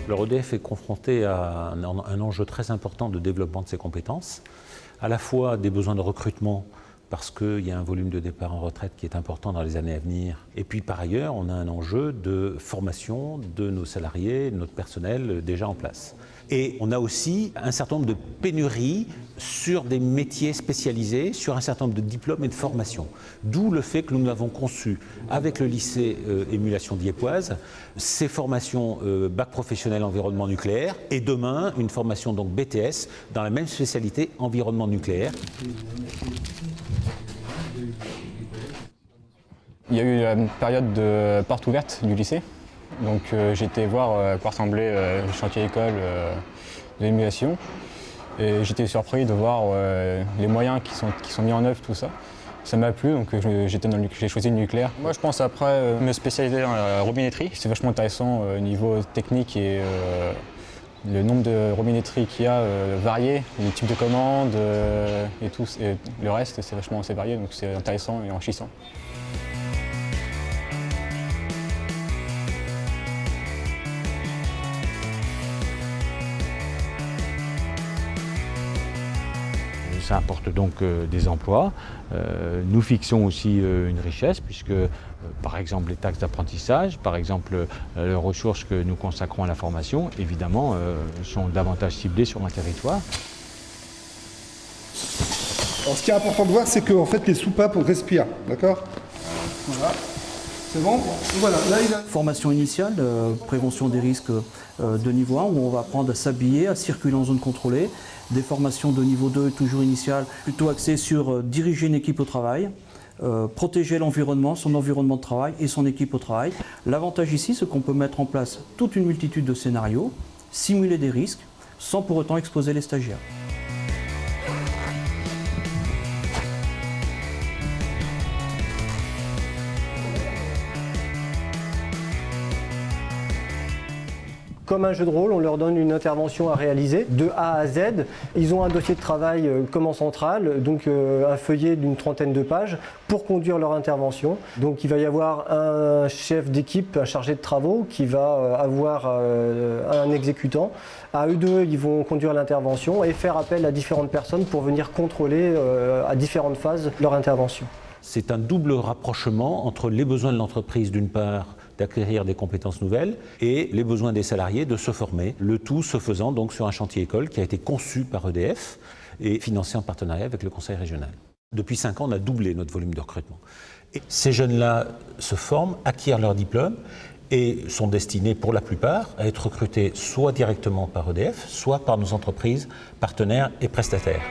Alors EDF est confronté à un enjeu très important de développement de ses compétences, à la fois des besoins de recrutement parce qu'il y a un volume de départ en retraite qui est important dans les années à venir. Et puis par ailleurs, on a un enjeu de formation de nos salariés, de notre personnel déjà en place. Et on a aussi un certain nombre de pénuries sur des métiers spécialisés, sur un certain nombre de diplômes et de formations. D'où le fait que nous avons conçu, avec le lycée Émulation Dieppe-Oise, ces formations bac professionnel environnement nucléaire et demain une formation donc BTS dans la même spécialité environnement nucléaire. Il y a eu une période de porte ouverte du lycée. Donc j'ai été voir à quoi ressemblait le chantier école de l'émulation. Et j'étais surpris de voir les moyens qui sont mis en œuvre, tout ça. Ça m'a plu, donc j'ai choisi le nucléaire. Moi je pense après me spécialiser dans la robinetterie. C'est vachement intéressant au niveau technique et le nombre de robinetteries qu'il y a varié, les types de commandes et tout. Et le reste c'est vachement assez varié, donc c'est intéressant et enrichissant. Ça apporte donc des emplois. Nous fixons aussi une richesse puisque, par exemple, les taxes d'apprentissage, par exemple, les ressources que nous consacrons à la formation, évidemment, sont davantage ciblées sur un territoire. Alors, ce qui est important de voir, c'est que en fait, les soupapes respirent, d'accord ? Voilà. C'est bon ? Voilà. Là, il a... Formation initiale, prévention des risques de niveau 1, où on va apprendre à s'habiller, à circuler en zone contrôlée. Des formations de niveau 2, toujours initiales, plutôt axées sur diriger une équipe au travail, protéger l'environnement, son environnement de travail et son équipe au travail. L'avantage ici, c'est qu'on peut mettre en place toute une multitude de scénarios, simuler des risques, sans pour autant exposer les stagiaires. Comme un jeu de rôle, on leur donne une intervention à réaliser de A à Z. Ils ont un dossier de travail comme en centrale, donc un feuillet d'une 30aine de pages pour conduire leur intervention. Donc il va y avoir un chef d'équipe, un chargé de travaux qui va avoir un exécutant. À eux deux, ils vont conduire l'intervention et faire appel à différentes personnes pour venir contrôler à différentes phases leur intervention. C'est un double rapprochement entre les besoins de l'entreprise d'une part, d'acquérir des compétences nouvelles et les besoins des salariés de se former. Le tout se faisant donc sur un chantier école qui a été conçu par EDF et financé en partenariat avec le Conseil régional. Depuis 5 ans, on a doublé notre volume de recrutement. Et ces jeunes-là se forment, acquièrent leur diplôme et sont destinés pour la plupart à être recrutés soit directement par EDF, soit par nos entreprises, partenaires et prestataires.